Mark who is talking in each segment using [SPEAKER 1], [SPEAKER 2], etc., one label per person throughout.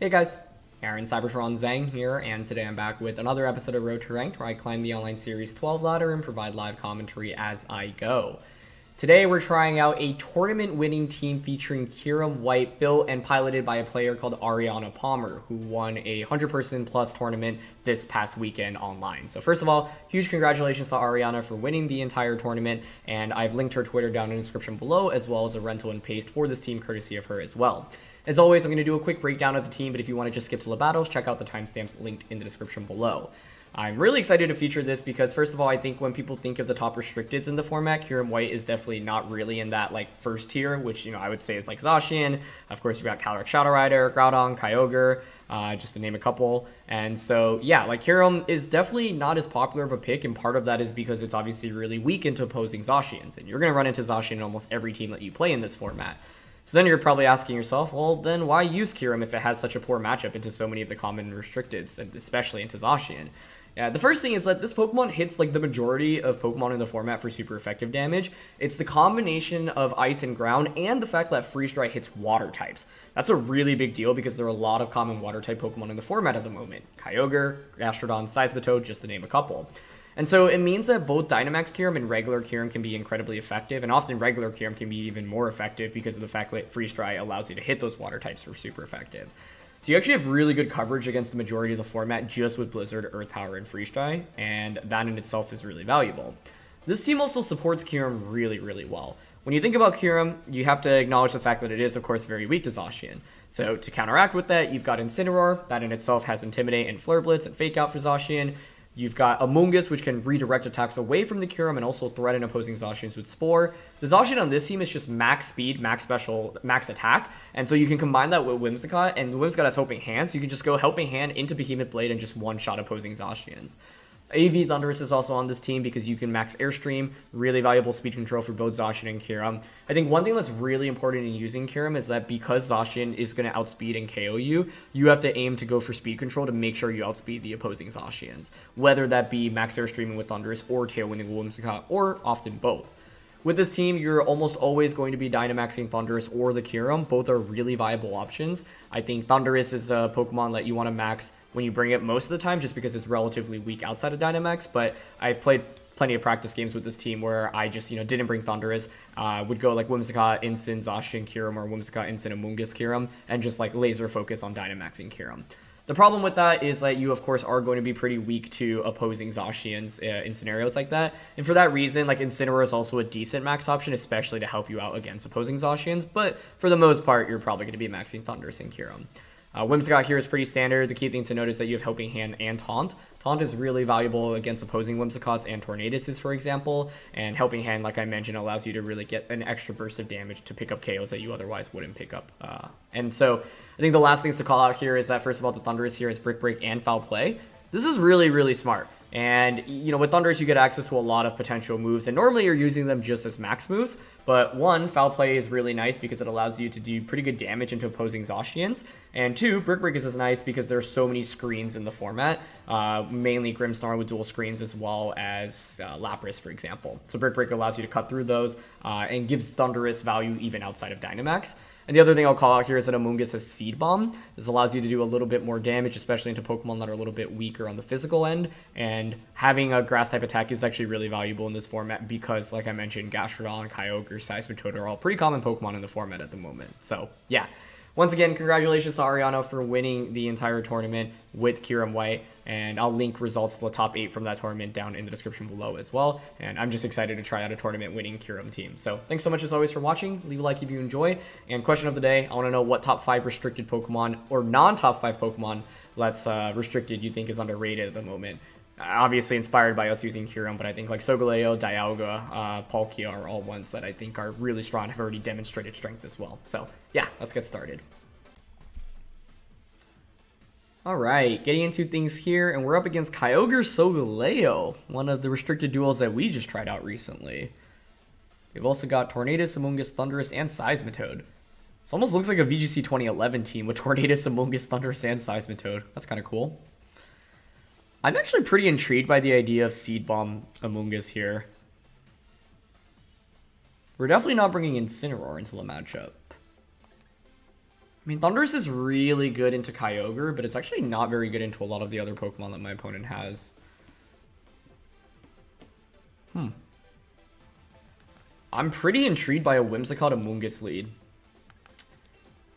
[SPEAKER 1] Hey guys, Aaron Cybertron Zhang here, and today I'm back with another episode of Road to Ranked, where I climb the online series 12 ladder and provide live commentary as I go. Today we're trying out a tournament-winning team featuring Kyurem-White, built and piloted by a player called Ariana Palmer, who won a 100-person plus tournament this past weekend online. So first of all, huge congratulations to Ariana for winning the entire tournament, and I've linked her Twitter down in the description below, as well as a rental and paste for this team courtesy of her as well. As always, I'm going to do a quick breakdown of the team, but if you want to just skip to the battles, check out the timestamps linked in the description below. I'm really excited to feature this because, first of all, I think when people think of the top restricteds in the format, Kyurem-White is definitely not really in that first tier, which I would say is like Zacian. Of course, you've got Calyrex Shadow Rider, Groudon, Kyogre, just to name a couple. And so, yeah, Kyurem is definitely not as popular of a pick, and part of that is because it's obviously really weak into opposing Zacians, and you're going to run into Zacian in almost every team that you play in this format. So then you're probably asking yourself, well, then why use Kyurem if it has such a poor matchup into so many of the common restricteds, and especially into Zacian? The first thing is that this Pokemon hits the majority of Pokemon in the format for super effective damage. It's the combination of ice and ground and the fact that Freeze Dry hits water types. That's a really big deal because there are a lot of common water type Pokemon in the format at the moment. Kyogre, Gastrodon, Seismitoad, just to name a couple. And so it means that both Dynamax Kyurem and regular Kyurem can be incredibly effective, and often regular Kyurem can be even more effective because of the fact that Freeze Dry allows you to hit those water types for super effective. So you actually have really good coverage against the majority of the format just with Blizzard, Earth Power, and Freeze Dry, and that in itself is really valuable. This team also supports Kyurem really, really well. When you think about Kyurem, you have to acknowledge the fact that it is, of course, very weak to Zacian. So to counteract with that, you've got Incineroar, that in itself has Intimidate and Flare Blitz and Fake Out for Zacian. You've got Amoonguss, which can redirect attacks away from the Kyurem and also threaten opposing Zacians with Spore. The Zacian on this team is just max speed, max special, max attack, and so you can combine that with Whimsicott, and Whimsicott has Helping Hand, so you can just go Helping Hand into Behemoth Blade and just one-shot opposing Zacians. AV Thundurus is also on this team because you can max Airstream, really valuable speed control for both Zacian and Kyurem. I think one thing that's really important in using Kyurem is that because Zacian is going to outspeed and KO you, you have to aim to go for speed control to make sure you outspeed the opposing Zacians, whether that be max Airstreaming with Thundurus or Tailwinding with Whimsicott, or often both. With this team, you're almost always going to be Dynamaxing Thundurus or the Kyurem. Both are really viable options. I think Thundurus is a Pokemon that you want to max when you bring it most of the time just because it's relatively weak outside of Dynamax, but I've played plenty of practice games with this team where I just, didn't bring Thundurus. Would go Whimsicott, Incin, Zacian, Kyurem, or Whimsicott, Incin, Amoonguss, Kyurem, and just laser focus on Dynamaxing Kyurem. The problem with that is that you, of course, are going to be pretty weak to opposing Zacians in scenarios like that. And for that reason, Incineroar is also a decent max option, especially to help you out against opposing Zacians. But for the most part, you're probably going to be maxing Thundurus and Kyurem. Whimsicott here is pretty standard. The key thing to note is that you have Helping Hand and Taunt. Taunt is really valuable against opposing Whimsicotts and Tornaduses, for example. And Helping Hand, like I mentioned, allows you to really get an extra burst of damage to pick up KOs that you otherwise wouldn't pick up. And so I think the last things to call out here is that, first of all, the Thundurus here is Brick Break and Foul Play. This is really, really smart. And, with Thundurus, you get access to a lot of potential moves, and normally you're using them just as max moves, but one, Foul Play is really nice because it allows you to do pretty good damage into opposing Zacians, and two, Brick Break is nice because there's so many screens in the format, mainly Grimmsnarl with dual screens as well as Lapras, for example. So Brick Break allows you to cut through those and gives Thundurus value even outside of Dynamax. And the other thing I'll call out here is that Amoonguss has Seed Bomb. This allows you to do a little bit more damage, especially into Pokemon that are a little bit weaker on the physical end. And having a Grass-type attack is actually really valuable in this format because, like I mentioned, Gastrodon, Kyogre, Seismitoad are all pretty common Pokemon in the format at the moment. So, yeah. Once again, congratulations to Ariana for winning the entire tournament with Kyurem-White, and I'll link results to the top 8 from that tournament down in the description below as well, and I'm just excited to try out a tournament-winning Kyurem team. So thanks so much as always for watching. Leave a like if you enjoy, and question of the day, I want to know what top 5 restricted Pokemon, or non-top 5 Pokemon that's restricted you think is underrated at the moment. Obviously inspired by us using Kyurem, but I think Solgaleo, Dialga, Palkia are all ones that I think are really strong and have already demonstrated strength as well. So yeah, let's get started. Alright, getting into things here, and we're up against Kyogre Solgaleo, one of the restricted duels that we just tried out recently. We've also got Tornadus, Amoonguss, Thundurus, and Seismitoad. This almost looks like a VGC 2011 team with Tornadus, Amoonguss, Thundurus, and Seismitoad. That's kind of cool. I'm actually pretty intrigued by the idea of Seed Bomb Amoonguss here. We're definitely not bringing Incineroar into the matchup. I mean, Thundurus is really good into Kyogre, but it's actually not very good into a lot of the other Pokemon that my opponent has. I'm pretty intrigued by a Whimsicott Amoonguss lead.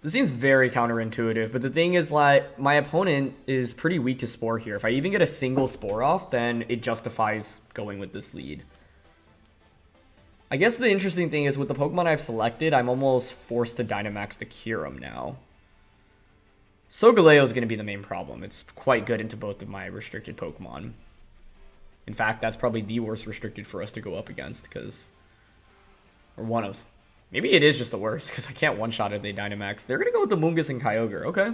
[SPEAKER 1] This seems very counterintuitive, but the thing is, like, my opponent is pretty weak to Spore here. If I even get a single Spore off, then it justifies going with this lead. I guess the interesting thing is with the Pokemon I've selected, I'm almost forced to Dynamax the Kyurem now. Solgaleo is going to be the main problem. It's quite good into both of my restricted Pokemon. In fact, that's probably the worst restricted for us to go up against, because... Or one of... Maybe it is just the worst, because I can't one-shot if they Dynamax. They're going to go with the Amoonguss and Kyogre. Okay.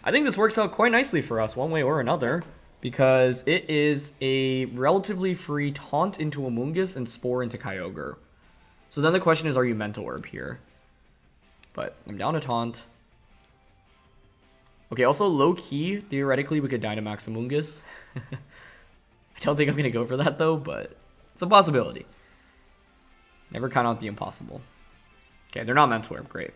[SPEAKER 1] I think this works out quite nicely for us, one way or another, because it is a relatively free Taunt into Amoonguss and Spore into Kyogre. So then the question is, are you Mental Orb here? But I'm down to Taunt. Okay, also low-key, theoretically, we could Dynamax Amoonguss. I don't think I'm going to go for that, though, but it's a possibility. Never count out the impossible. Okay, they're not Mental Orb. Great.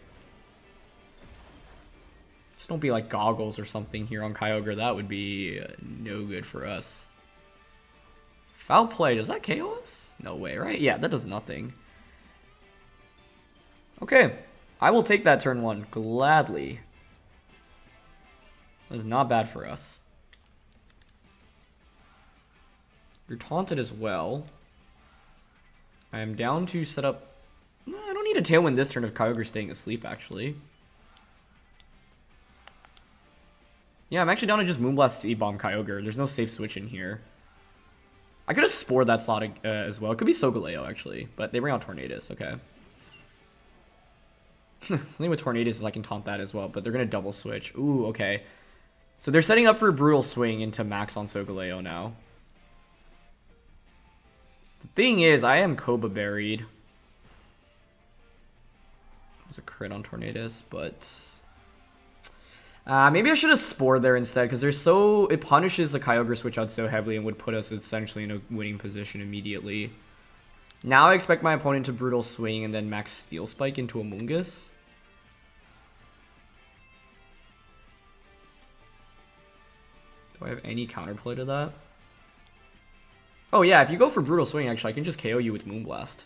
[SPEAKER 1] Just don't be like Goggles or something here on Kyogre. That would be no good for us. Foul Play. Does that KO us? No way, right? Yeah, that does nothing. Okay. I will take that turn one gladly. That is not bad for us. You're taunted as well. I am down to set up... I don't need a Tailwind this turn if Kyogre's staying asleep, actually. Yeah, I'm actually down to just Moonblast C-Bomb Kyogre. There's no safe switch in here. I could have Spored that slot as well. It could be Solgaleo, actually. But they bring out Tornadus, okay. The thing with Tornadus is I can taunt that as well, but they're going to double switch. Ooh, okay. So they're setting up for a Brutal Swing into Max on Solgaleo now. The thing is, I am Koba Buried. There's a crit on Tornadus, but... maybe I should have Spored there instead, because they're so... It punishes the Kyogre switch out so heavily and would put us essentially in a winning position immediately. Now I expect my opponent to Brutal Swing and then Max Steel Spike into Amoonguss. Do I have any counterplay to that? Oh yeah, if you go for Brutal Swing, actually, I can just KO you with Moonblast.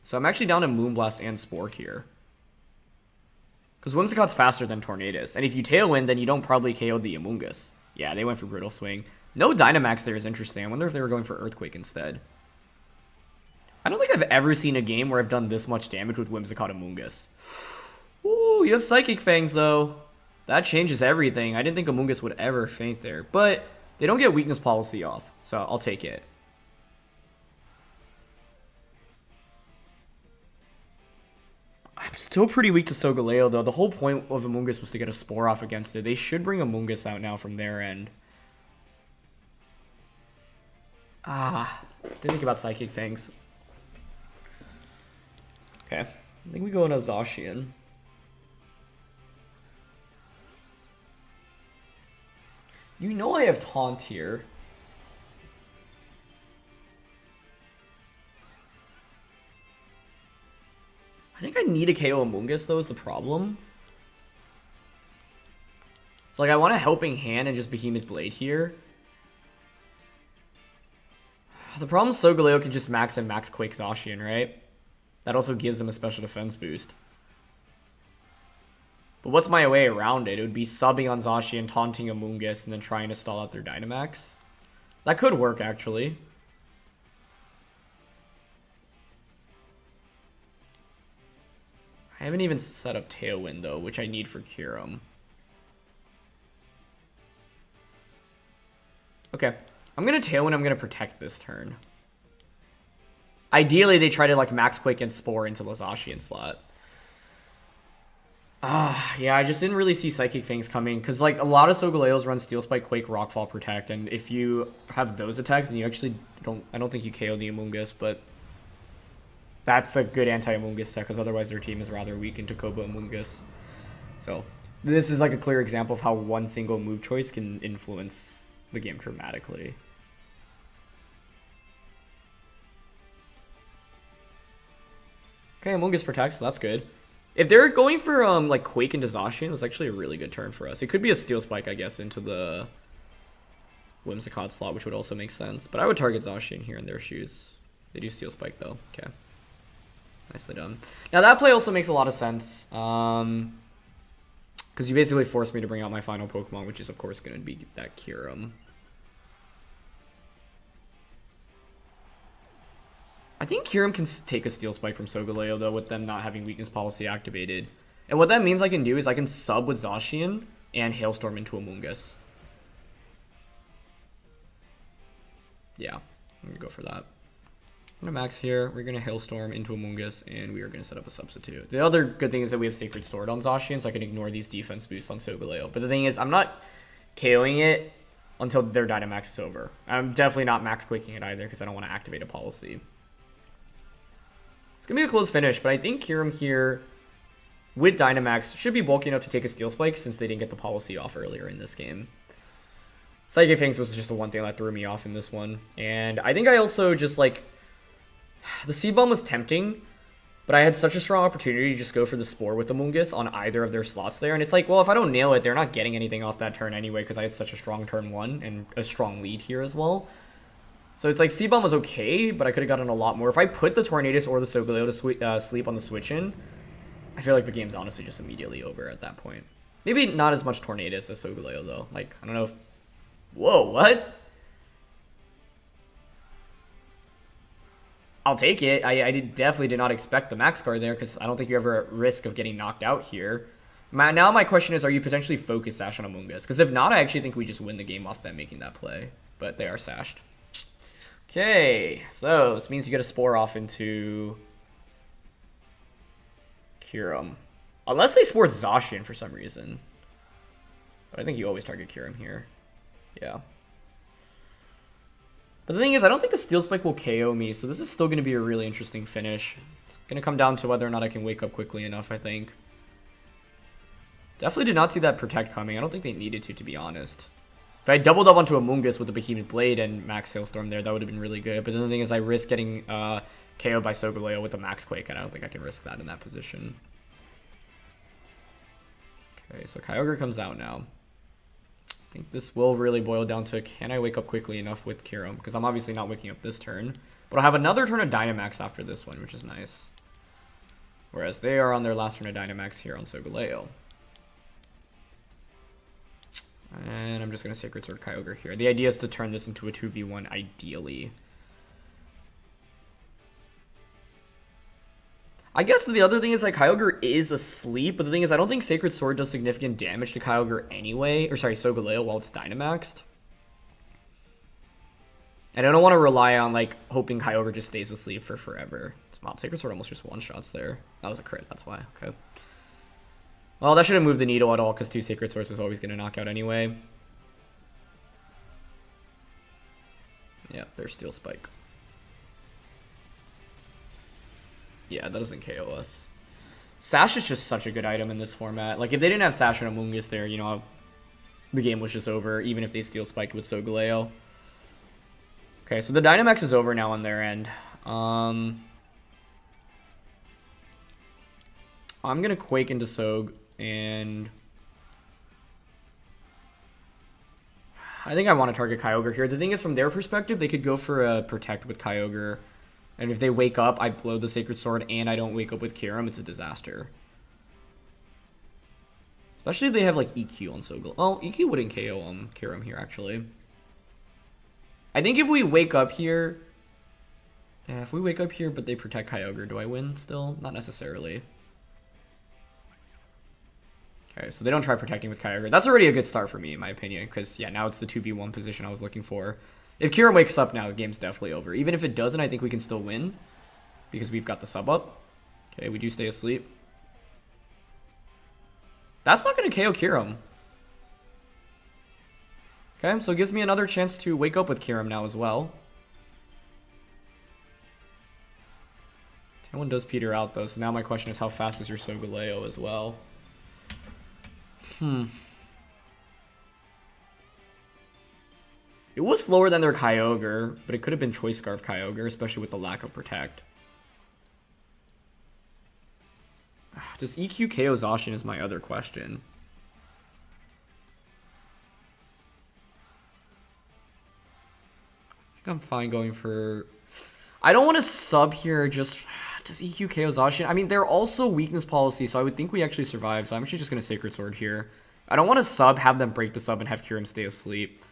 [SPEAKER 1] So I'm actually down to Moonblast and Spore here. Because Whimsicott's faster than Tornadus. And if you Tailwind, then you don't probably KO the Amoonguss. Yeah, they went for Brutal Swing. No Dynamax there is interesting. I wonder if they were going for Earthquake instead. I don't think I've ever seen a game where I've done this much damage with Whimsicott Amoonguss. Ooh, you have Psychic Fangs, though. That changes everything. I didn't think Amoonguss would ever faint there. But they don't get Weakness Policy off, so I'll take it. I'm still pretty weak to Solgaleo, though. The whole point of Amoonguss was to get a Spore off against it. They should bring Amoonguss out now from their end. Didn't think about Psychic Fangs. Okay, I think we go into Zacian. You know I have Taunt here. I think I need a KO Amoonguss, though, is the problem. So, like, I want a Helping Hand and just Behemoth Blade here. The problem is Solgaleo can just max and max Quake Zacian, right? That also gives them a special defense boost. But what's my way around it? It would be subbing on Zacian, taunting Amoonguss, and then trying to stall out their Dynamax. That could work, actually. I haven't even set up Tailwind, though, which I need for Kyurem. Okay. I'm going to Tailwind, I'm going to Protect this turn. Ideally, they try to, like, Max Quake and Spore into the Zacian slot. Yeah, I just didn't really see Psychic Fangs coming, because, like, a lot of Solgaleos run Steel Spike, Quake, Rockfall, Protect, and if you have those attacks, then you actually don't... I don't think you KO the Amoonguss, but... That's a good anti-Amoonguss deck, because otherwise their team is rather weak into Koba Amoonguss. So, this is like a clear example of how one single move choice can influence the game dramatically. Okay, Amoonguss protects, so that's good. If they're going for like Quake into Zacian, it's actually a really good turn for us. It could be a Steel Spike, I guess, into the Whimsicott slot, which would also make sense. But I would target Zacian here in their shoes. They do Steel Spike though. Okay. Nicely done. Now that play also makes a lot of sense. Because you basically forced me to bring out my final Pokemon, which is of course going to be that Kyurem. I think Kyurem can take a Steel Spike from Solgaleo, though, with them not having Weakness Policy activated. And what that means I can do is I can sub with Zacian and Hailstorm into Amoonguss. Yeah, I'm going to go for that. I'm going to max here. We're going to Hailstorm into Amoonguss, and we are going to set up a substitute. The other good thing is that we have Sacred Sword on Zacian, so I can ignore these defense boosts on Solgaleo. But the thing is, I'm not KOing it until their Dynamax is over. I'm definitely not max quaking it either, because I don't want to activate a policy. It's going to be a close finish, but I think Kyurem here with Dynamax should be bulky enough to take a Steel Spike since they didn't get the policy off earlier in this game. Psychic Fangs was just the one thing that threw me off in this one. And I think I also just like... The Seed Bomb was tempting, but I had such a strong opportunity to just go for the Spore with the Amoonguss on either of their slots there. And it's like, well, if I don't nail it, they're not getting anything off that turn anyway because I had such a strong turn 1 and a strong lead here as well. So it's like Seed Bomb was okay, but I could have gotten a lot more. If I put the Tornadus or the Solgaleo to sleep on the switch in, I feel like the game's honestly just immediately over at that point. Maybe not as much Tornadus as Solgaleo, though. Like, I don't know if... Whoa, what? I'll take it. I definitely did not expect the max card there because I don't think you're ever at risk of getting knocked out here. Now my question is, are you potentially focused Sash on Amoonguss? Because if not, I actually think we just win the game off them making that play. But they are sashed. Okay, so this means you get a Spore off into Kyurem. Unless they Spore Zacian for some reason. But I think you always target Kyurem here. Yeah. But the thing is, I don't think a Steel Spike will KO me, so this is still going to be a really interesting finish. It's going to come down to whether or not I can wake up quickly enough, I think. Definitely did not see that Protect coming. I don't think they needed to be honest. If I doubled up onto Amoonguss with the Behemoth Blade and Max Hailstorm there, that would have been really good. But then the thing is, I risk getting KO'd by Solgaleo with the Max Quake, and I don't think I can risk that in that position. Okay, so Kyogre comes out now. I think this will really boil down to, can I wake up quickly enough with Kyurem? Because I'm obviously not waking up this turn. But I'll have another turn of Dynamax after this one, which is nice. Whereas they are on their last turn of Dynamax here on Solgaleo. And I'm just going to Sacred Sword Kyogre here. The idea is to turn this into a 2v1 ideally. I guess the other thing is, like, Kyogre is asleep, but the thing is, I don't think Sacred Sword does significant damage to Kyogre anyway. Or, sorry, Solgaleo while it's Dynamaxed. And I don't want to rely on, like, hoping Kyogre just stays asleep for forever. Wow, Sacred Sword almost just one-shots there. That was a crit, that's why. Okay. Well, that shouldn't move the needle at all, because 2 Sacred Swords was always going to knock out anyway. Yeah, there's Steel Spike. Yeah, that doesn't KO us. Sash is just such a good item in this format. Like, if they didn't have Sash and Amoonguss there, you know, the game was just over, even if they Steel Spiked with Solgaleo. Okay, so the Dynamax is over now on their end. I'm going to Quake into Sog, and I think I want to target Kyogre here. The thing is, from their perspective, they could go for a Protect with Kyogre. And if they wake up, I blow the Sacred Sword, and I don't wake up with Kyurem, it's a disaster. Especially if they have, like, EQ on Solgaleo. Oh, EQ wouldn't KO Kyurem here, actually. I think if we wake up here... Yeah, if we wake up here, but they protect Kyogre, do I win still? Not necessarily. Okay, so they don't try protecting with Kyogre. That's already a good start for me, in my opinion, because, yeah, now it's the 2v1 position I was looking for. If Kyurem wakes up now, the game's definitely over. Even if it doesn't, I think we can still win, because we've got the sub up. Okay, we do stay asleep. That's not going to KO Kyurem. Okay, so it gives me another chance to wake up with Kyurem now as well. 10-1 does peter out, though, so now my question is, how fast is your Solgaleo as well? It was slower than their Kyogre, but it could have been Choice Scarf Kyogre, especially with the lack of Protect. Does EQ KO Zacian is my other question. I think I'm fine going for... I don't want to sub here, just EQ KO Zacian. I mean, they're also weakness policy, so I would think we actually survive, so I'm actually just going to Sacred Sword here. I don't want to sub, have them break the sub, and have Kyurem stay asleep.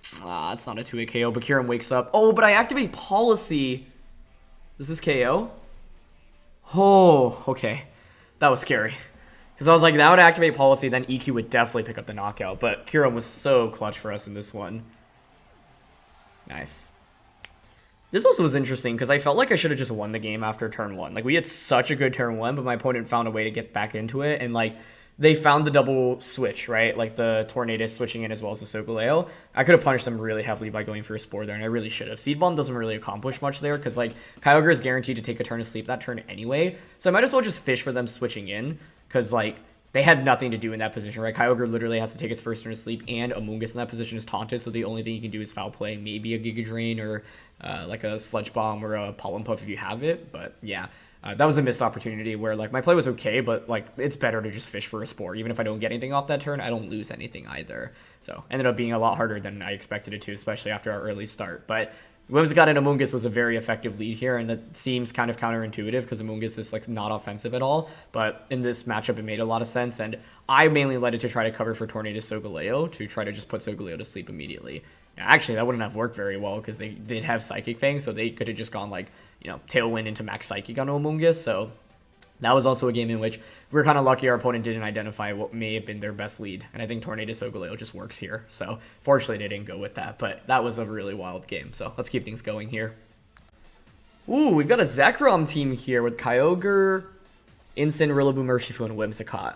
[SPEAKER 1] It's not a 2-hit KO, but Kyurem wakes up. Oh, but I activate policy. Does this KO? Oh, okay. That was scary. Because I was like, that would activate policy, then EQ would definitely pick up the knockout. But Kyurem was so clutch for us in this one. Nice. This also was interesting, because I felt like I should have just won the game after turn 1. Like, we had such a good turn 1, but my opponent found a way to get back into it. And, like, they found the double switch, right? Like, the Tornadus switching in as well as the Solgaleo. I could have punished them really heavily by going for a Spore there, and I really should have. Seed Bomb doesn't really accomplish much there, because, like, Kyogre is guaranteed to take a turn to sleep that turn anyway. So I might as well just fish for them switching in, because, like, they had nothing to do in that position, right? Kyogre literally has to take its first turn to sleep, and Amoonguss in that position is taunted, so the only thing you can do is foul play, maybe a Giga Drain or like a Sludge Bomb or a Pollen Puff if you have it. But yeah, that was a missed opportunity where, like, my play was okay, but, like, it's better to just fish for a Spore. Even if I don't get anything off that turn, I don't lose anything either. So ended up being a lot harder than I expected it to, especially after our early start. But Whimsicott and Amoonguss was a very effective lead here, and it seems kind of counterintuitive because Amoonguss is, like, not offensive at all. But in this matchup, it made a lot of sense, and I mainly led it to try to cover for Tornadus Solgaleo to try to just put Solgaleo to sleep immediately. Actually, that wouldn't have worked very well because they did have Psychic Fang, so they could have just gone, like, you know, Tailwind into Max Psychic on Amoonguss. So that was also a game in which we were kind of lucky our opponent didn't identify what may have been their best lead. And I think Tornadus Solgaleo just works here. So fortunately, they didn't go with that. But that was a really wild game. So let's keep things going here. Ooh, we've got a Zekrom team here with Kyogre, Incin, Rillaboom, Urshifu, and Whimsicott.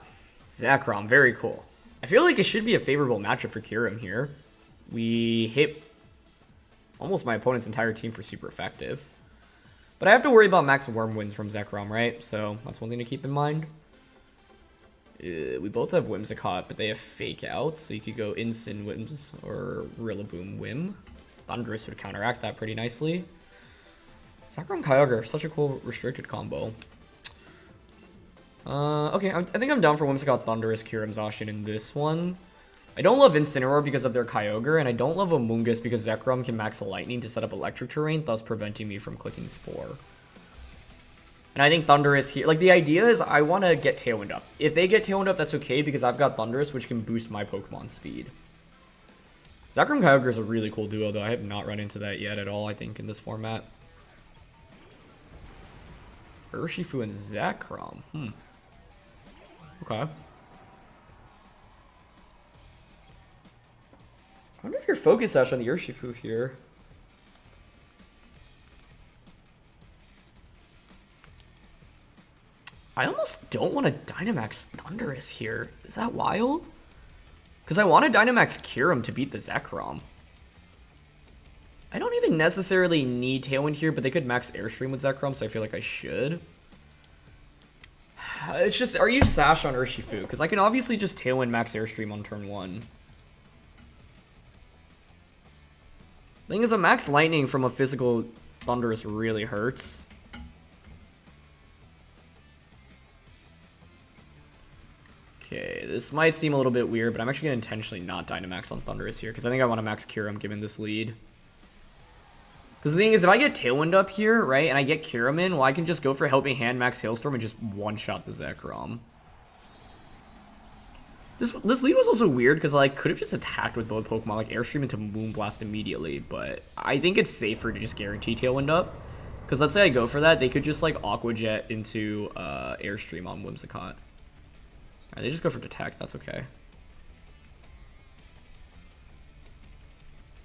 [SPEAKER 1] Zekrom, very cool. I feel like it should be a favorable matchup for Kyurem here. We hit almost my opponent's entire team for super effective. But I have to worry about max worm wins from Zekrom, right? So that's one thing to keep in mind. We both have Whimsicott, but they have Fake Out. So you could go Incin Whims or Rillaboom Whim. Thundurus would counteract that pretty nicely. Zekrom Kyogre, such a cool restricted combo. Okay, I think I'm down for Whimsicott, Thundurus, Kyurem, Zacian in this one. I don't love Incineroar because of their Kyogre, and I don't love Amoonguss because Zekrom can max Lightning to set up Electric Terrain, thus preventing me from clicking Spore. And I think Thundurus here, like, the idea is I want to get Tailwind up. If they get Tailwind up, that's okay because I've got Thundurus, which can boost my Pokemon speed. Zekrom Kyogre is a really cool duo, though. I have not run into that yet at all, I think, in this format. Urshifu and Zekrom. Okay. I wonder if you're Focus Sash on the Urshifu here. I almost don't want to Dynamax Thundurus here. Is that wild? Because I want to Dynamax Kyurem to beat the Zekrom. I don't even necessarily need Tailwind here, but they could max Airstream with Zekrom, so I feel like I should. It's just, are you Sash on Urshifu? Because I can obviously just Tailwind max Airstream on turn 1. Thing is, a max Lightning from a physical Thundurus really hurts. Okay, this might seem a little bit weird, but I'm actually going to intentionally not Dynamax on Thundurus here, because I think I want to max Kyurem given this lead. Because the thing is, if I get Tailwind up here, right, and I get Kyurem in, well, I can just go for Helping Hand, max Hailstorm, and just one-shot the Zekrom. This lead was also weird because I could have just attacked with both Pokemon, like Airstream into Moonblast immediately, but I think it's safer to just guarantee Tailwind up. Because let's say I go for that, they could just like Aqua Jet into Airstream on Whimsicott. Alright, they just go for Detect, that's okay.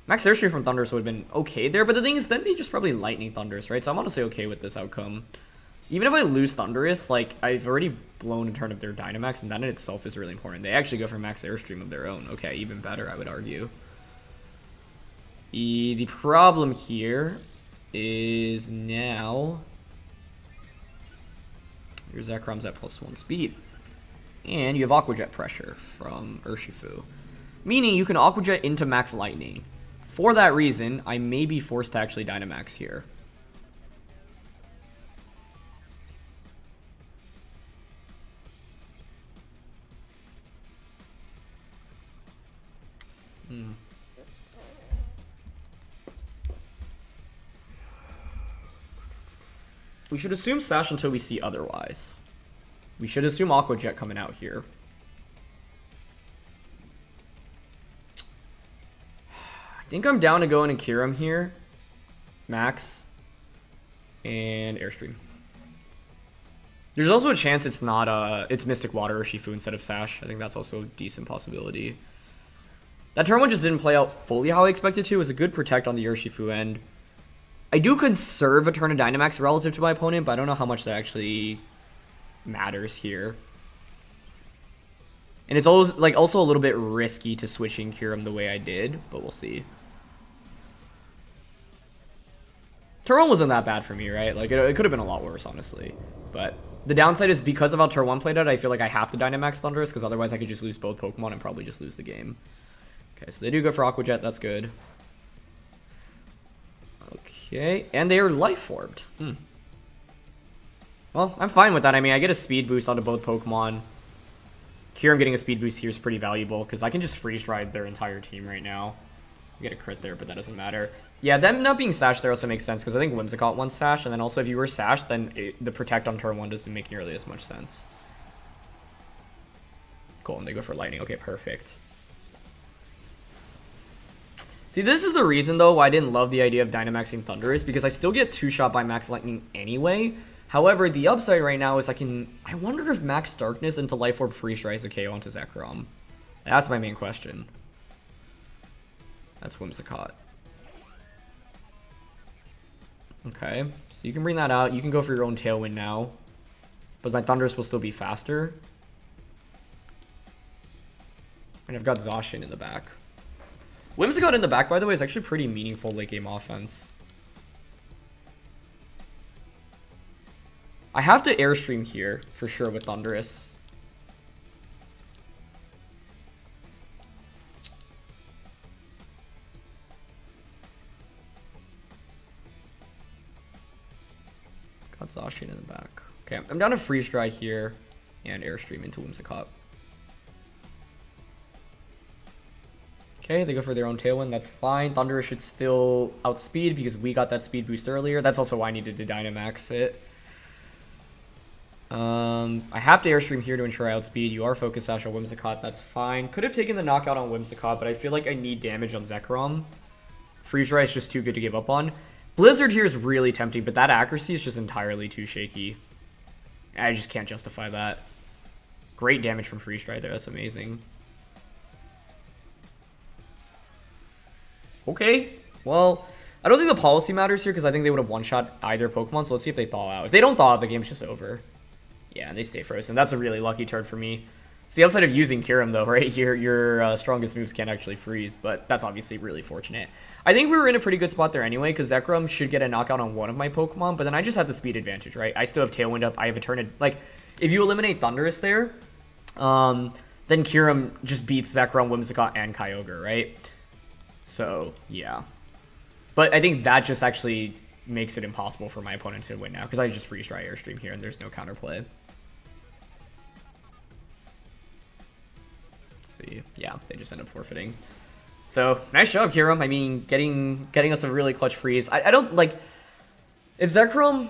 [SPEAKER 1] Max Airstream from Thundurus would have been okay there, but the thing is, then they just probably Lightning Thundurus, right? So I'm honestly okay with this outcome. Even if I lose Thundurus, like, I've already blown a turn of their Dynamax, and that in itself is really important. They actually go for max Airstream of their own. Okay, even better, I would argue. The problem here is now your Zekrom's at +1 speed. And you have Aqua Jet pressure from Urshifu. Meaning you can Aqua Jet into max Lightning. For that reason, I may be forced to actually Dynamax here. We should assume Sash until we see otherwise. We should assume Aqua Jet coming out here. I think I'm down to go into Kyurem here. Max. And Airstream. There's also a chance it's not it's Mystic Water or Urshifu instead of Sash. I think that's also a decent possibility. That turn one just didn't play out fully how I expected to. It was a good protect on the Urshifu end. I do conserve a turn of Dynamax relative to my opponent, but I don't know how much that actually matters here. And it's always like also a little bit risky to switching Kyurem the way I did, but we'll see. Turn 1 wasn't that bad for me, right? Like it could have been a lot worse, honestly. But the downside is because of how turn 1 played out, I feel like I have to Dynamax Thundurus because otherwise I could just lose both Pokemon and probably just lose the game. Okay, so they do go for Aqua Jet. That's good. Okay, and they are Life Orbed. Well, I'm fine with that. I mean, I get a speed boost onto both Pokemon. Kyurem getting a speed boost here is pretty valuable because I can just freeze ride their entire team right now. I get a crit there, but that doesn't matter. Yeah, them not being Sash there also makes sense because I think Whimsicott wants Sash, and then also if you were Sash, then the Protect on turn 1 doesn't make nearly as much sense. Cool, and they go for Lightning. Okay, perfect. See, this is the reason, though, why I didn't love the idea of Dynamaxing Thundurus, because I still get 2-shot by Max Lightning anyway. However, the upside right now is I wonder if Max Darkness into Life Orb Freeze Dries the KO onto Zekrom. That's my main question. That's Whimsicott. Okay, so you can bring that out. You can go for your own Tailwind now. But my Thundurus will still be faster. And I've got Zacian in the back. Whimsicott in the back, by the way, is actually pretty meaningful late game offense. I have to Airstream here, for sure, with Thundurus. Got Zacian in the back. Okay, I'm down to Freeze Dry here, and Airstream into Whimsicott. Okay, they go for their own Tailwind. That's fine. Thundurus should still outspeed because we got that speed boost earlier. That's also why I needed to Dynamax it. I have to Airstream here to ensure I outspeed. You are Focus Sash on Whimsicott. That's fine. Could have taken the knockout on Whimsicott, but I feel like I need damage on Zekrom. Freeze Dry is just too good to give up on. Blizzard here is really tempting, but that accuracy is just entirely too shaky. I just can't justify that. Great damage from Freeze Dry there. That's amazing. Okay, well, I don't think the policy matters here because I think they would have one-shot either Pokemon, so let's see if they thaw out. If they don't thaw out, the game's just over. Yeah, and they stay frozen. That's a really lucky turn for me. It's the upside of using Kyurem, though, right? Your strongest moves can't actually freeze, but that's obviously really fortunate. I think we were in a pretty good spot there anyway because Zekrom should get a knockout on one of my Pokemon, but then I just have the speed advantage, right? I still have Tailwind up. I have a turn. Like, if you eliminate Thundurus there, then Kyurem just beats Zekrom, Whimsicott, and Kyogre, right? So, yeah. But I think that just actually makes it impossible for my opponent to win now because I just Freeze Dry Airstream here and there's no counterplay. Let's see. Yeah, they just end up forfeiting. So, nice job, Kyurem. I mean, getting us a really clutch freeze. I don't, like, if Zekrom...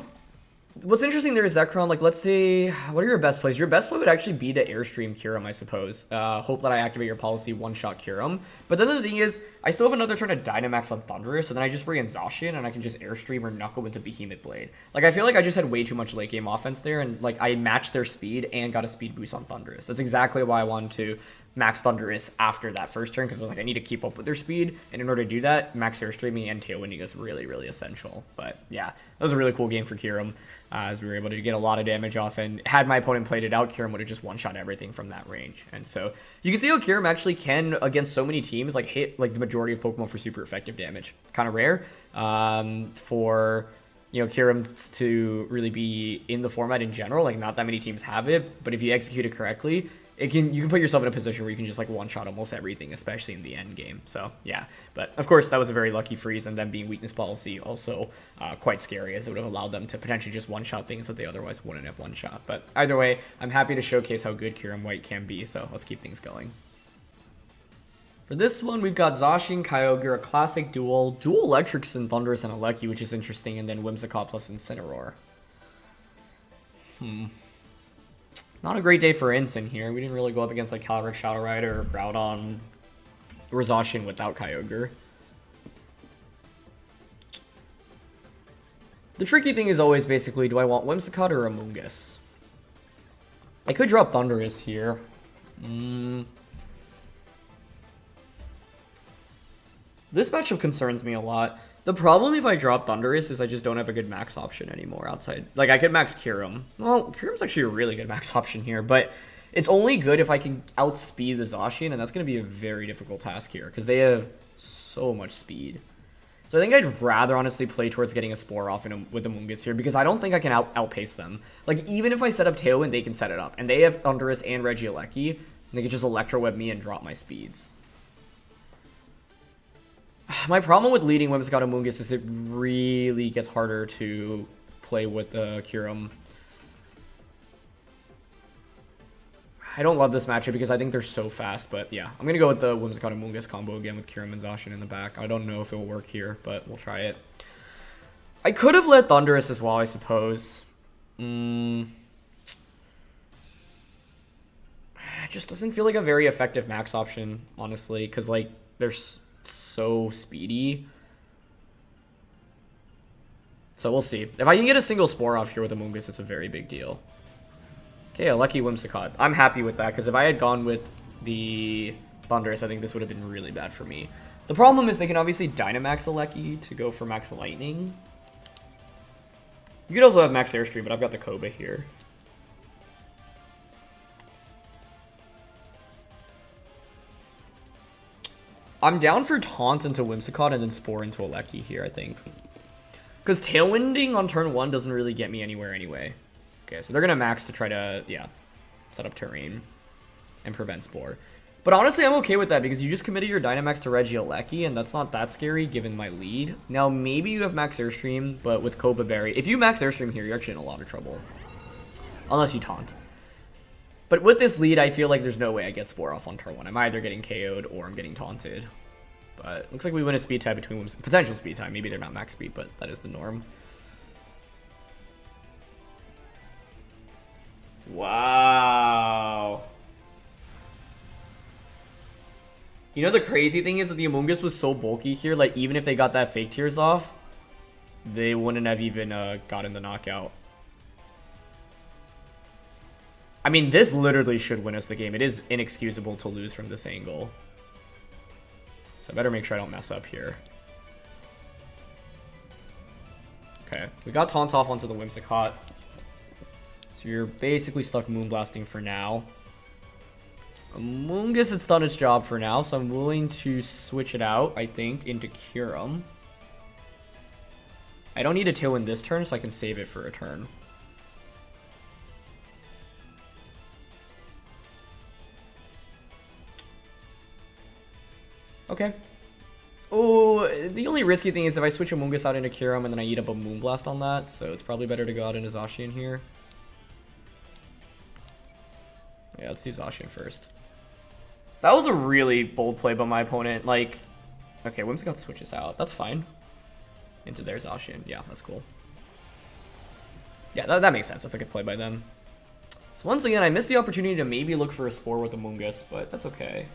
[SPEAKER 1] What's interesting there is Zekrom, like, let's say, what are your best plays? Your best play would actually be to Airstream Kyurem, I suppose. Hope that I activate your policy, one-shot Kyurem. But then the thing is, I still have another turn of Dynamax on Thundurus, so then I just bring in Zacian, and I can just Airstream or Knuckle into Behemoth Blade. Like, I feel like I just had way too much late-game offense there, and, like, I matched their speed and got a speed boost on Thundurus. That's exactly why I wanted to max Thundurus after that first turn, because I was like, I need to keep up with their speed, and in order to do that, max Airstreaming and Tailwinding is really, really essential. But, yeah, that was a really cool game for Kyurem, as we were able to get a lot of damage off, and had my opponent played it out, Kyurem would have just one-shot everything from that range. And so, you can see how Kyurem actually can, against so many teams, like, hit, like, the majority of Pokemon for super effective damage. Kind of rare, for... you know, Kyurem to really be in the format in general. Like, not that many teams have it, but if you execute it correctly, you can put yourself in a position where you can just, like, one-shot almost everything, especially in the end game. So, yeah. But, of course, that was a very lucky freeze, and them being weakness policy also quite scary, as it would have allowed them to potentially just one-shot things that they otherwise wouldn't have one-shot. But either way, I'm happy to showcase how good Kyurem-White can be, so let's keep things going. For this one, we've got Zacian, Kyogre, a classic duel electrics and Thundurus and Regieleki, which is interesting, and then Whimsicott plus Incineroar. Not a great day for Incin here. We didn't really go up against like Cavalry, Shadow Rider, or Groudon, or Zacian without Kyogre. The tricky thing is always basically, do I want Whimsicott or Amoonguss? I could drop Thundurus here. This matchup concerns me a lot. The problem if I drop Thundurus is I just don't have a good max option anymore outside. Like, I could max Kyurem. Well, Kyurem's actually a really good max option here, but it's only good if I can outspeed the Zacian, and that's going to be a very difficult task here, because they have so much speed. So I think I'd rather honestly play towards getting a Spore off with Amoonguss here, because I don't think I can outpace them. Like, even if I set up Tailwind, they can set it up. And they have Thundurus and Regieleki, and they can just Electro Web me and drop my speeds. My problem with leading Whimsicott Amoonguss is it really gets harder to play with Kyurem. I don't love this matchup because I think they're so fast, but yeah. I'm going to go with the Whimsicott Amoonguss combo again with Kyurem and Zacian in the back. I don't know if it will work here, but we'll try it. I could have let Thundurus as well, I suppose. It just doesn't feel like a very effective max option, honestly, because like they're so speedy. So we'll see. If I can get a single Spore off here with Amoonguss, it's a very big deal. Okay, a lucky Whimsicott. I'm happy with that, because if I had gone with the Thundurus, I think this would have been really bad for me. The problem is they can obviously Dynamax Alecki to go for Max Lightning. You could also have Max Airstream, but I've got the Koba here. I'm down for Taunt into Whimsicott and then Spore into Alecki here, I think. Because Tailwinding on turn 1 doesn't really get me anywhere anyway. Okay, so they're going to max to try to, yeah, set up terrain and prevent Spore. But honestly, I'm okay with that because you just committed your Dynamax to Regieleki, and that's not that scary given my lead. Now, maybe you have Max Airstream, but with Koba Berry, if you Max Airstream here, you're actually in a lot of trouble. Unless you Taunt. But with this lead, I feel like there's no way I get Spore off on turn 1. I'm either getting KO'd or I'm getting taunted. But looks like we win a speed tie between potential speed tie. Maybe they're not max speed, but that is the norm. Wow. You know the crazy thing is that the Amoonguss was so bulky here, like even if they got that fake tears off, they wouldn't have even gotten the knockout. I mean, this literally should win us the game. It is inexcusable to lose from this angle. So I better make sure I don't mess up here. Okay, we got Taunt off onto the Whimsicott. So you're basically stuck Moonblasting for now. Amoonguss has done its job for now, so I'm willing to switch it out, I think, into Kyurem. I don't need a Tailwind this turn, so I can save it for a turn. Okay. Oh, the only risky thing is if I switch Amoonguss out into Kyurem and then I eat up a Moonblast on that, so it's probably better to go out into Zacian here. Yeah, let's do Zacian first. That was a really bold play by my opponent. Like, okay, Whimsicott switches out. That's fine. Into their Zacian. Yeah, that's cool. Yeah, that makes sense. That's a good play by them. So once again, I missed the opportunity to maybe look for a Spore with Amoonguss, but that's okay.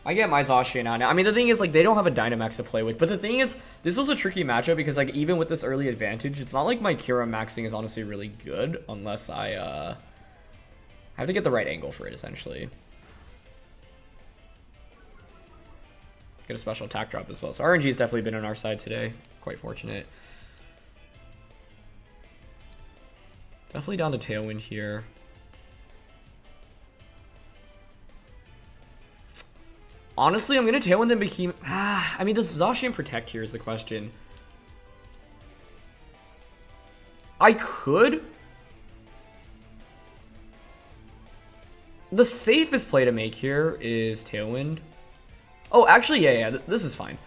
[SPEAKER 1] I get my Zacian out now. I mean, the thing is, like, they don't have a Dynamax to play with. But the thing is, this was a tricky matchup because, like, even with this early advantage, it's not like my Kyurem maxing is honestly really good unless I have to get the right angle for it, essentially. Get a special attack drop as well. So RNG has definitely been on our side today. Quite fortunate. Definitely down to Tailwind here. Honestly, I'm going to Tailwind and Behemoth. I mean, does Zacian protect here is the question. I could. The safest play to make here is Tailwind. Oh, actually, yeah, this is fine.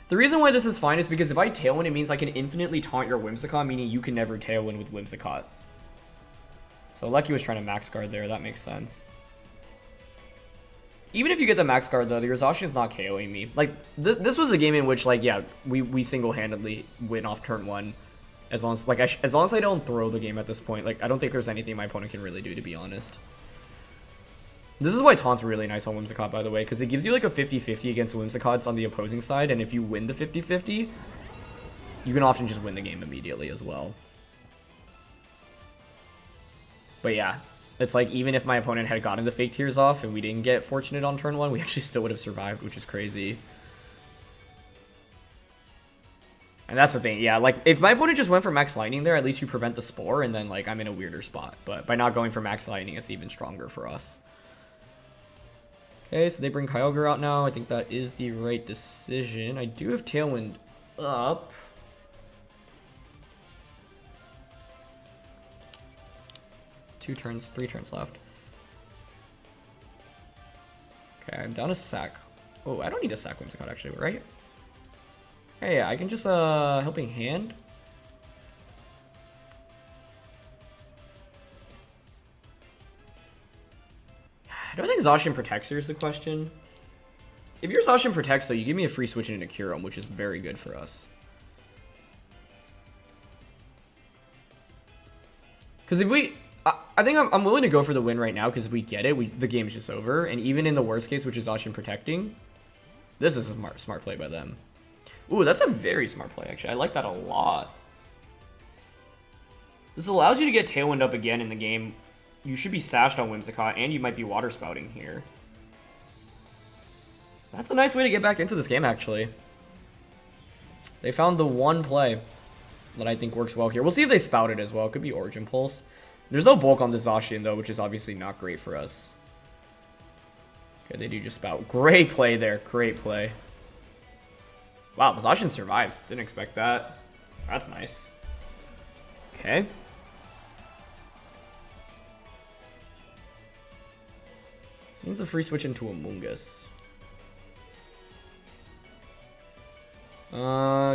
[SPEAKER 1] The reason why this is fine is because if I Tailwind, it means I can infinitely taunt your Whimsicott, meaning you can never Tailwind with Whimsicott. So Lucky was trying to max guard there. That makes sense. Even if you get the max guard, though, the Zacian's not KOing me. Like, this was a game in which, like, yeah, we single-handedly win off turn 1. As long as like as long as I don't throw the game at this point, like I don't think there's anything my opponent can really do, to be honest. This is why Taunt's really nice on Whimsicott, by the way, because it gives you like a 50-50 against Whimsicotts on the opposing side, and if you win the 50-50, you can often just win the game immediately as well. But yeah, it's like even if my opponent had gotten the fake tears off and we didn't get fortunate on turn 1, we actually still would have survived, which is crazy. And that's the thing, yeah, like, if my opponent just went for Max Lightning there, at least you prevent the Spore, and then, like, I'm in a weirder spot. But by not going for Max Lightning, it's even stronger for us. Okay, so they bring Kyogre out now. I think that is the right decision. I do have Tailwind up. Three turns left. Okay, I'm down a sack. Oh, I don't need a sack Whimsicott, actually, right? Hey, yeah, I can just, Helping Hand. Do I think Zacian protects here is the question? If your Zacian protects, though, you give me a free switch into Kyurem, which is very good for us. Because if we... I think I'm willing to go for the win right now, because if we get it, the game's just over. And even in the worst case, which is Zacian protecting, this is a smart play by them. Ooh, that's a very smart play, actually. I like that a lot. This allows you to get Tailwind up again in the game. You should be sashed on Whimsicott, and you might be Water Spouting here. That's a nice way to get back into this game, actually. They found the one play that I think works well here. We'll see if they spout it as well. It could be Origin Pulse. There's no bulk on the Zacian, though, which is obviously not great for us. Okay, they do just spout. Great play there. Great play. Wow, Zacian survives. Didn't expect that. That's nice. Okay. This means a free switch into Amoonguss.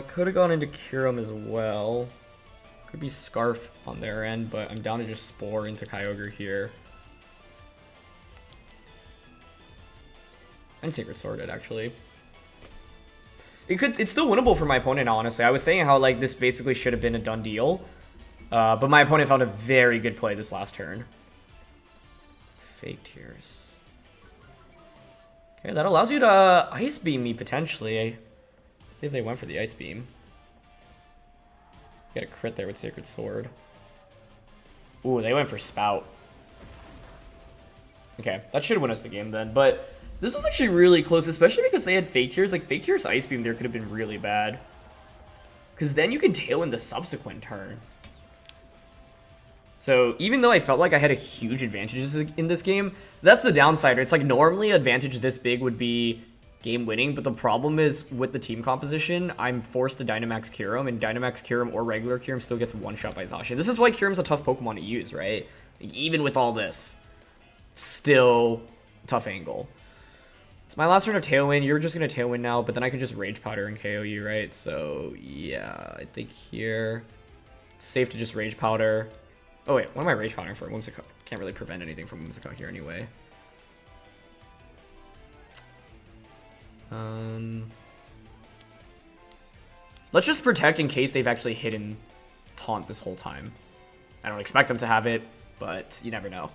[SPEAKER 1] Could have gone into Kyurem as well. Could be Scarf on their end, but I'm down to just Spore into Kyogre here. And Sacred Sword it, actually. It's still winnable for my opponent, honestly. I was saying how, like, this basically should have been a done deal. But my opponent found a very good play this last turn. Fake Tears. Okay, that allows you to Ice Beam me, potentially. See if they went for the Ice Beam. Get a crit there with Sacred Sword. Ooh, they went for Spout. Okay, that should win us the game then, but this was actually really close, especially because they had Fake Tears. Like, Fake Tears Ice Beam there could have been really bad. Because then you can Tailwind the subsequent turn. So, even though I felt like I had a huge advantage in this game, that's the downside. It's like, normally advantage this big would be game winning, but the problem is with the team composition, I'm forced to Dynamax Kyurem, and Dynamax Kyurem or regular Kyurem still gets one-shot by Zacian. This is why Kyurem's a tough Pokemon to use, right? Like, even with all this, still tough angle. It's my last turn of Tailwind. You're just going to Tailwind now, but then I can just Rage Powder and KO you, right? So, yeah, I think here it's safe to just Rage Powder. Oh, wait, what am I Rage Powdering for? Whimsicott. Can't really prevent anything from Whimsicott here anyway. Let's just protect in case they've actually hidden Taunt this whole time. I don't expect them to have it, but you never know.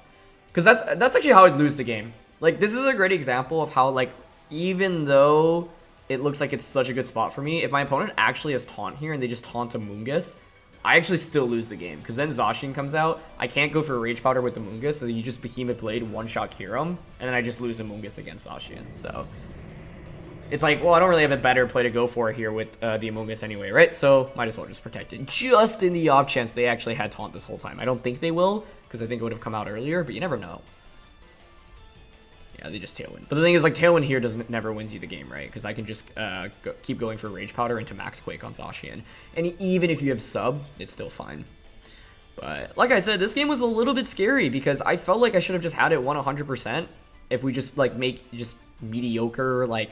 [SPEAKER 1] Because that's actually how I'd lose the game. Like, this is a great example of how, like, even though it looks like it's such a good spot for me, if my opponent actually has Taunt here and they just Taunt Amoonguss, I actually still lose the game. Because then Zacian comes out, I can't go for Rage Powder with Amoonguss, so you just Behemoth Blade, one-shot Kyurem, and then I just lose Amoonguss against Zacian, so it's like, well, I don't really have a better play to go for here with the Amoonguss anyway, right? So might as well just protect it, just in the off chance they actually had Taunt this whole time. I don't think they will, because I think it would have come out earlier, but you never know. Yeah, they just Tailwind. But the thing is, like, Tailwind here never wins you the game, right? Because I can just keep going for Rage Powder into Max Quake on Zacian. And even if you have sub, it's still fine. But like I said, this game was a little bit scary because I felt like I should have just had it 100% if we just, like, make just mediocre, like,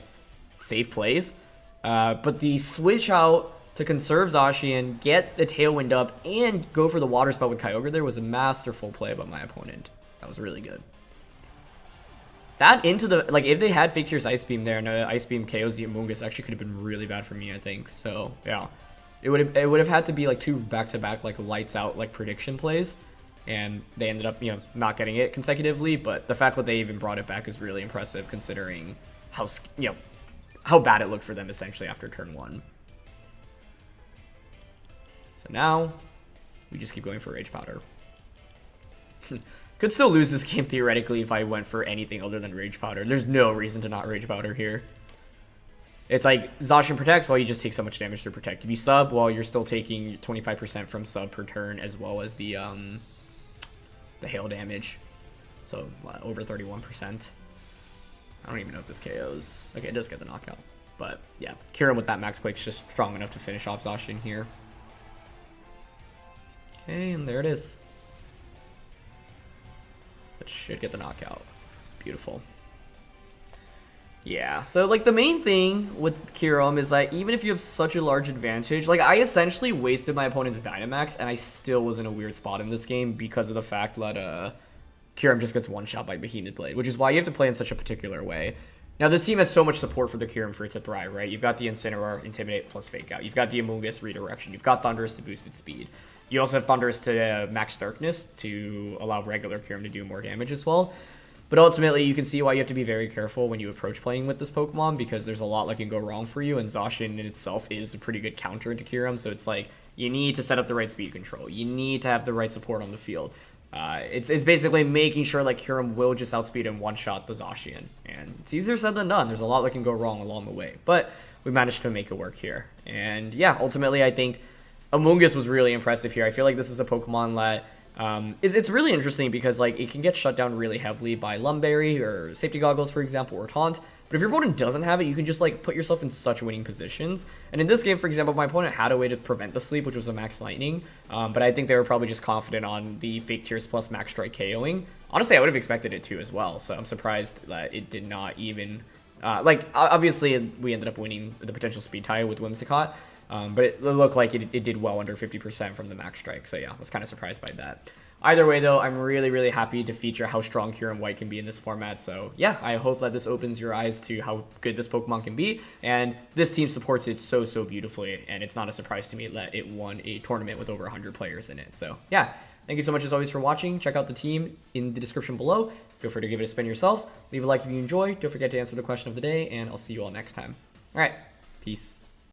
[SPEAKER 1] safe plays. But the switch out to conserve Zacian, get the Tailwind up, and go for the Water Spout with Kyogre there was a masterful play by my opponent. That was really good. That into the, like, if they had Fake Tears Ice Beam there and Ice Beam KOs the Amoonguss, actually could have been really bad for me, I think. So, yeah. It would have had to be like 2 back-to-back like lights out like prediction plays, and they ended up not getting it consecutively. But the fact that they even brought it back is really impressive considering how how bad it looked for them essentially after turn 1. So now we just keep going for Rage Powder. Could still lose this game theoretically if I went for anything other than Rage Powder. There's no reason to not Rage Powder here. It's like Zacian protects, well, you just take so much damage to protect. If you sub, well, you're still taking 25% from sub per turn, as well as the hail damage. So over 31%. I don't even know if this KOs. Okay, it does get the knockout. But yeah, Kyurem with that Max Quake's just strong enough to finish off Zacian here. Okay, and there it is. That should get the knockout. Beautiful. Yeah, so like the main thing with Kyurem is that even if you have such a large advantage, like I essentially wasted my opponent's Dynamax and I still was in a weird spot in this game because of the fact that Kyurem just gets one-shot by Behemoth Blade, which is why you have to play in such a particular way. Now this team has so much support for the Kyurem for it to thrive, right? You've got the Incineroar, Intimidate plus Fake Out. You've got the Amoonguss Redirection. You've got Thundurus to boost its speed. You also have Thundurus to max Darkness to allow regular Kyurem to do more damage as well. But ultimately, you can see why you have to be very careful when you approach playing with this Pokemon, because there's a lot that can go wrong for you, and Zacian in itself is a pretty good counter to Kyurem, so it's like, you need to set up the right speed control. You need to have the right support on the field. It's basically making sure like Kyurem will just outspeed and one-shot the Zacian, and it's easier said than done. There's a lot that can go wrong along the way, but we managed to make it work here. And yeah, ultimately, I think Amoonguss was really impressive here. I feel like this is a Pokemon that it's really interesting because like it can get shut down really heavily by Lumberry or Safety Goggles, for example, or Taunt. But if your opponent doesn't have it, you can just like put yourself in such winning positions. And in this game, for example, my opponent had a way to prevent the sleep, which was a Max Lightning. But I think they were probably just confident on the Fake Tears plus Max Strike KOing. Honestly, I would have expected it too as well. So I'm surprised that it did not even like obviously we ended up winning the potential speed tie with Whimsicott. But it looked like it did well under 50% from the Max Strike. So yeah, I was kind of surprised by that. Either way, though, I'm really, really happy to feature how strong Kyurem-White can be in this format. So yeah, I hope that this opens your eyes to how good this Pokemon can be. And this team supports it so, so beautifully. And it's not a surprise to me that it won a tournament with over 100 players in it. So yeah, thank you so much as always for watching. Check out the team in the description below. Feel free to give it a spin yourselves. Leave a like if you enjoy. Don't forget to answer the question of the day. And I'll see you all next time. All right, peace.